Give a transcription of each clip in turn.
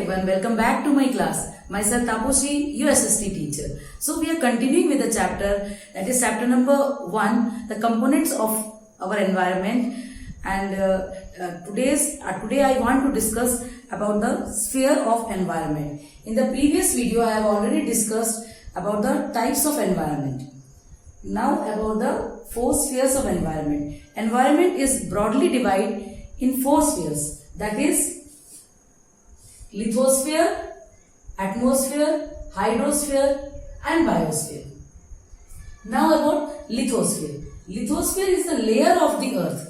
everyone, welcome back to my class. Myself Taposhi, USST teacher. So we are continuing with the chapter, that is chapter number 1, the components of our environment. And today I want to discuss about the sphere of environment. In the previous video I have already discussed about the types of environment. Now about the 4 spheres of environment. Environment is broadly divided in 4 spheres, that is lithosphere, atmosphere, hydrosphere and biosphere. Now about lithosphere. Lithosphere is the layer of the earth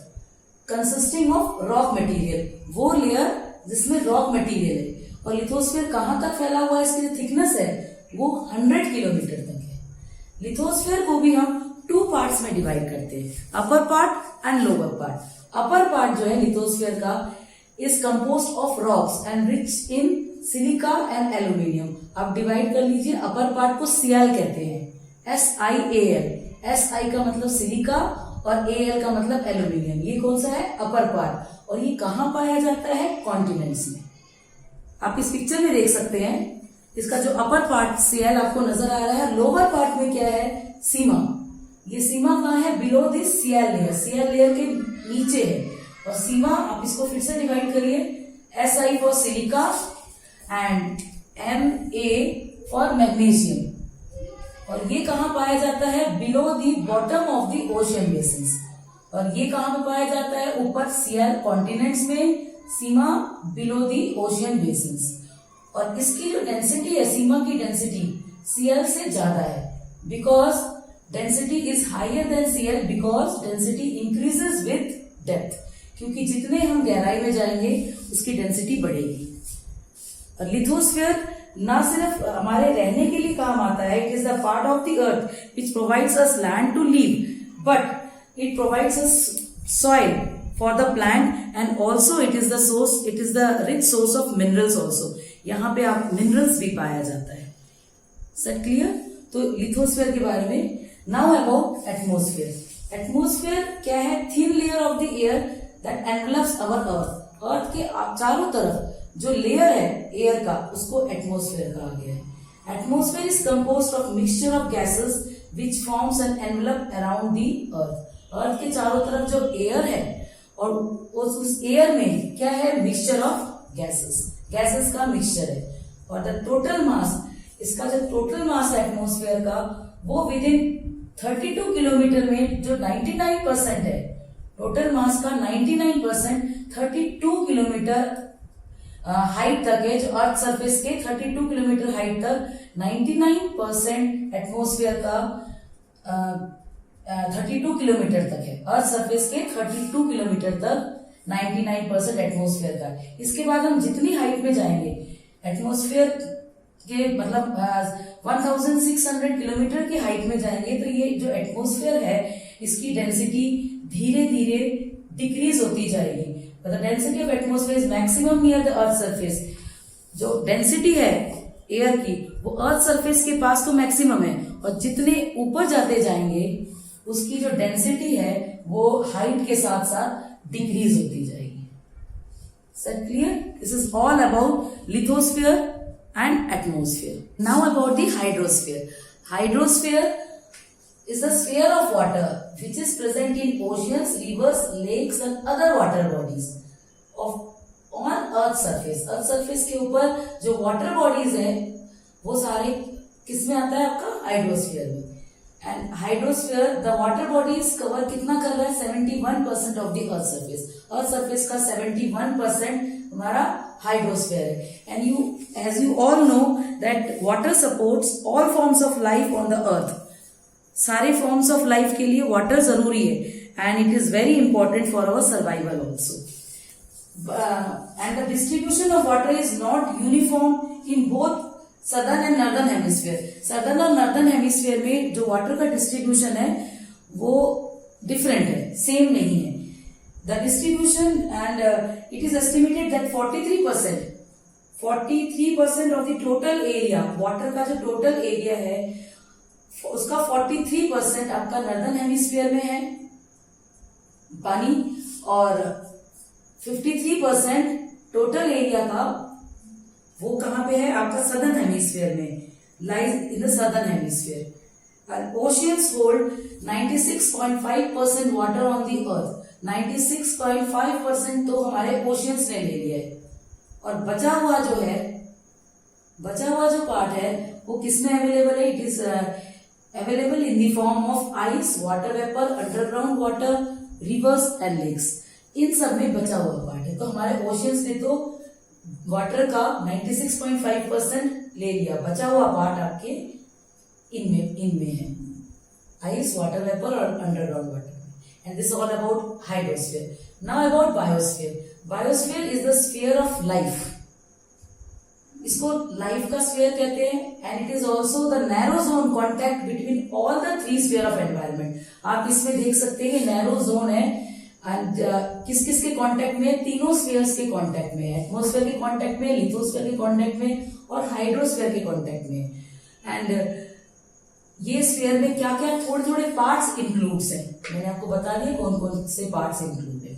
consisting of rock material. वो layer जिसमें rock material है. और lithosphere कहाँ तक फैला हुआ है, इसकी जो थिकनेस है वो 100 किलोमीटर तक है. लिथोस्फीयर को भी हम 2 पार्ट्स में डिवाइड करते हैं, upper part and lower part. Upper part जो है लिथोस्फीयर का is composed of rocks and rich in silica and aluminium. अब डिवाइड कर लीजिए, अपर पार्ट को Sial कहते हैं, SiAl. Si का मतलब सिलिका और Al का मतलब एल्यूमिनियम. ये कौन सा है, अपर पार्ट. और ये कहाँ पाया जाता है, कॉन्टिनेंट्स में. आप इस पिक्चर में देख सकते हैं, इसका जो अपर पार्ट Sial आपको नजर आ रहा है. लोअर पार्ट में क्या है, सीमा. ये सीमा कहाँ है, below this Sial layer. Sial layer के नीचे है. और सीमा आप इसको फिर से डिवाइड करिए, Si for silica and Ma for magnesium. और ये कहाँ पाया जाता है, below the bottom of the ocean basins. और ये कहाँ पे पाया जाता है, ऊपर Sial कॉन्टिनेंट्स में, सीमा बिलो दी ओशियन बेसिन्स. और इसकी जो डेंसिटी है, सीमा की डेंसिटी Sial से ज्यादा है, because density is higher than Sial, because density increases with depth. क्योंकि जितने हम गहराई में जाएंगे उसकी डेंसिटी बढ़ेगी. और लिथोस्फीयर ना सिर्फ हमारे रहने के लिए काम आता है, it is the part of the earth which provides us land to live, but it provides us soil for the plant and also it is the rich source of minerals also. यहाँ पे आप minerals भी पाया जाता है. Set clear. तो lithosphere के बारे में. Now about atmosphere. एटमोस्फीयर क्या है, thin layer of the air that envelops our earth. अर्थ के चारों तरफ जो लेयर है एयर का, उसको एटमोस्फेयर कहा गया है. Atmosphere is composed of mixture of gases which forms an envelope around the earth. Earth के चारों तरफ जो एयर है और उस एयर में क्या है, मिक्सचर ऑफ गैसेस का मिक्सचर है. और द टोटल मास, इसका जो टोटल मास है एटमोस्फेयर का, वो विद इन 32 किलोमीटर में जो 99% है, टोटल मास का 99% 32 किलोमीटर हाइट तक है. जो अर्थ सरफेस के 32 किलोमीटर हाइट तक 99% एटमोस्फेयर का 32 किलोमीटर तक है. अर्थ सरफेस के 32 किलोमीटर तक 99% एटमोस्फेयर का. इसके बाद हम जितनी हाइट में जाएंगे एटमोस्फेयर के, मतलब 1600 किलोमीटर की हाइट में जाएंगे, तो ये जो एटमोस्फेयर है इसकी डेंसिटी धीरे धीरे डिक्रीज होती जाएगी. The density of atmosphere is maximum near the earth surface. जो डेंसिटी है एयर की वो अर्थ सरफेस के पास तो मैक्सिमम है, और जितने ऊपर जाते जाएंगे उसकी जो डेंसिटी है वो हाइट के साथ साथ डिक्रीज होती जाएगी. Sir clear. This is all about lithosphere and atmosphere. Now about the hydrosphere. Hydrosphere is the sphere of water which is present in oceans, rivers, lakes and other water bodies of on earth surface. earth surface के ऊपर जो water bodies है वो सारे किस में आता है, आपका हाइड्रोस्फीयर में. And hydrosphere the water bodies cover कितना कर रहा है, 71% of the earth surface. Earth surface का 71% हमारा हाइड्रोस्फीयर है. And as you all know that water supports all forms of life on the earth. सारे फॉर्म्स ऑफ लाइफ के लिए वाटर जरूरी है, and it is very important for our survival also. And the distribution of water is not uniform in both southern and northern hemisphere. Southern और northern hemisphere में जो water का distribution है वो डिफरेंट है, सेम नहीं है. The distribution and it is estimated that 43% of the total area, water का जो टोटल एरिया है उसका 43% आपका नॉर्दर्न हेमिस्फीयर में है पानी, और 53% टोटल एरिया का वो कहाँ पे है आपका सदर्न हेमिस्फीयर में, lies in the southern hemisphere. Oceans hold 96.5% water on the earth. 96.5% तो हमारे ओशियंस ने ले लिया है, और बचा हुआ जो पार्ट है वो किसमें अवेलेबल है? It is available in the form of ice, water vapour, underground water, rivers and lakes. इन सब में बचा हुआ पार्ट है। तो हमारे ओशियंस ने तो वाटर का 96.5% ले लिया, बचा हुआ पार्ट आपके इनमें है, आइस, वाटर वेपर और underground water. And this all about hydrosphere. Now about biosphere. Biosphere is the sphere of life. इसको लाइफ का स्फीयर कहते हैं, and it is also the narrow zone contact between all the three sphere of environment. आप इसमें देख सकते हैं कि नैरो जोन है, एंड किस किस के कांटेक्ट में? तीनों स्फीयर्स के कांटेक्ट में, एटमॉस्फेयर के कांटेक्ट में, लिथोस्फीयर के कांटेक्ट में और हाइड्रोस्फीयर के कांटेक्ट में। एंड ये स्फीयर में क्या क्या थोड़े थोड़े पार्ट्स इंक्लूड्स हैं, मैंने आपको बता दिया कौन कौन से पार्ट्स इंक्लूड है।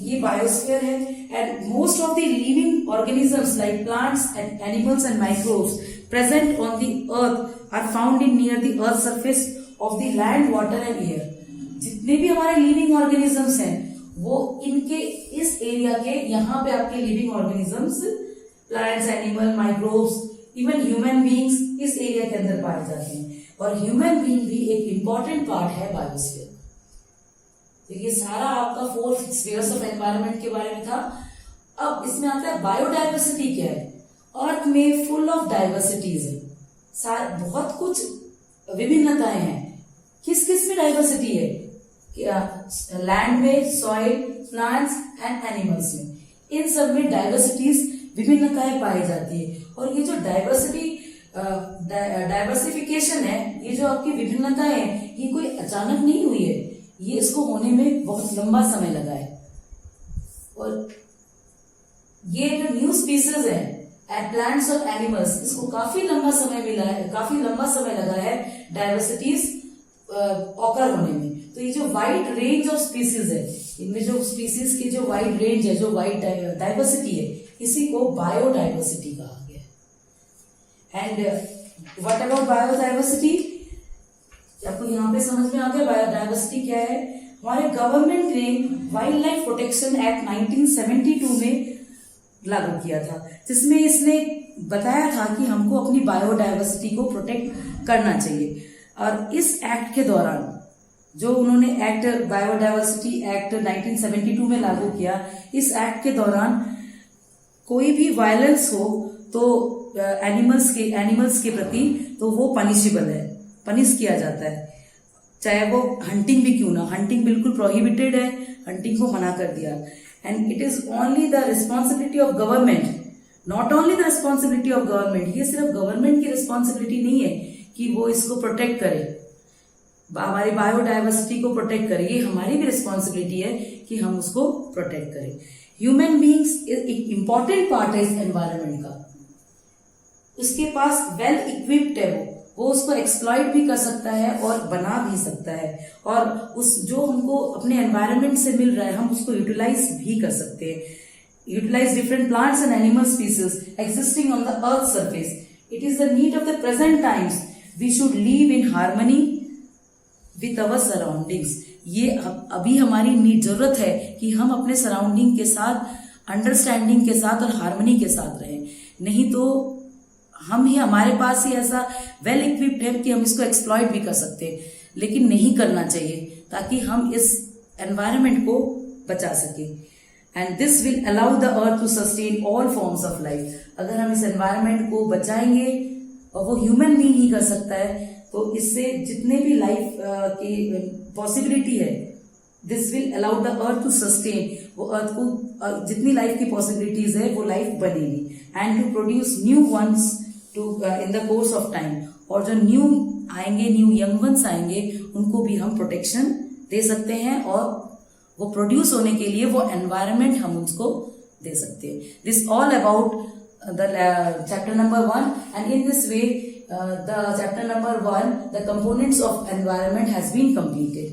ये बायोस्फीयर है, and most of the living organisms like plants and animals and microbes present on the earth are found in near the earth surface of the land, water and air. जितने भी हमारे living organisms हैं वो इनके इस area के, यहाँ पे आपके living organisms, plants, animal, microbes, even human beings इस एरिया के अंदर पाए जाते हैं। और ह्यूमन बीइंग भी एक इंपॉर्टेंट पार्ट है बायोस्फीयर। तो ये सारा आपका 4 स्फीयर्स ऑफ एनवायरनमेंट के बारे में था। अब इसमें आता है बायोडाइवर्सिटी क्या है। अर्थ में फुल ऑफ डाइवर्सिटीज है, बहुत कुछ विभिन्नताएं हैं। किस किस में डाइवर्सिटी है? लैंड में, सॉइल, प्लांट्स एंड एनिमल्स में, इन सब में डाइवर्सिटीज, विभिन्नताएं पाई जाती है। और ये जो डाइवर्सिफिकेशन है, ये जो आपकी विभिन्नताएं है, ये कोई अचानक नहीं हुई है, ये इसको होने में बहुत लंबा समय लगा है। और ये जो न्यू स्पीसीज है, प्लांट्स और एनिमल्स, इसको काफी लंबा समय मिला है, काफी लंबा समय लगा है डाइवर्सिटीज ऑकर होने में। तो ये जो वाइड रेंज ऑफ स्पीसीज है, इनमें जो स्पीसीज की जो वाइड रेंज है, जो वाइड डाइवर्सिटी है, इसी को बायोडाइवर्सिटी कहा गया। And what about biodiversity? आपको यहाँ पे समझ में आ गया बायोडाइवर्सिटी क्या है। हमारे गवर्नमेंट ने वाइल्ड लाइफ प्रोटेक्शन एक्ट 1972 में लागू किया था, जिसमें इसने बताया था कि हमको अपनी बायोडाइवर्सिटी को प्रोटेक्ट करना चाहिए। और इस एक्ट के दौरान जो उन्होंने एक्ट, बायोडाइवर्सिटी एक्ट 1972 में लागू किया, इस एक्ट के दौरान कोई भी वायलेंस हो तो एनिमल्स के प्रति, तो वो पनिशेबल है, पनिश किया जाता है, चाहे वो हंटिंग भी क्यों ना। हंटिंग बिल्कुल प्रोहिबिटेड है, हंटिंग को मना कर दिया। And it is only the responsibility of government, not only the responsibility of government, ये सिर्फ गवर्नमेंट की रिस्पॉन्सिबिलिटी नहीं है कि वो इसको प्रोटेक्ट करे, हमारी बायोडाइवर्सिटी को प्रोटेक्ट करे, ये हमारी भी रिस्पॉन्सिबिलिटी है कि हम उसको प्रोटेक्ट करें। ह्यूमन बीइंग्स एक इंपॉर्टेंट पार्ट है इस एनवायरनमेंट का। उसके पास वेल इक्विप्ड है, वो उसको एक्सप्लॉइट भी कर सकता है और बना भी सकता है, और उस जो हमको अपने एनवायरनमेंट से मिल रहा है हम उसको यूटिलाइज भी कर सकते हैं। Utilize different plants and animal species existing on the earth surface. It is the need of the present times we should live in harmony with our surroundings. ये अभी हमारी नीड, जरूरत है कि हम अपने सराउंडिंग के साथ, अंडरस्टैंडिंग के साथ और हार्मनी के साथ रहें। नहीं तो हम ही, हमारे पास ही ऐसा वेल इक्विप्ड है कि हम इसको एक्सप्लॉइट भी कर सकते हैं, लेकिन नहीं करना चाहिए, ताकि हम इस एनवायरनमेंट को बचा सके। And this will allow the earth to sustain all forms of life. अगर हम इस एनवायरनमेंट को बचाएंगे, और वो ह्यूमन बीइंग ही कर सकता है, तो इससे जितने भी लाइफ की पॉसिबिलिटी है, this will allow the earth to sustain, वो अर्थ को जितनी लाइफ की पॉसिबिलिटीज है वो लाइफ बनेगी, and to produce new ones too in the course of time. और जो न्यू आएंगे, न्यू यंग वंस आएंगे, उनको भी हम प्रोटेक्शन दे सकते हैं, और वो प्रोड्यूस होने के लिए वो एनवायरनमेंट हम उसको दे सकते हैं। This all about the chapter number 1, and in this way the chapter number 1, the components of environment has been completed.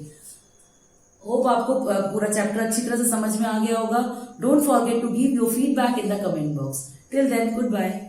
Hope आपको पूरा चैप्टर अच्छी तरह से समझ में आ गया होगा। Don't forget to give your feedback in the comment box. Till then, goodbye.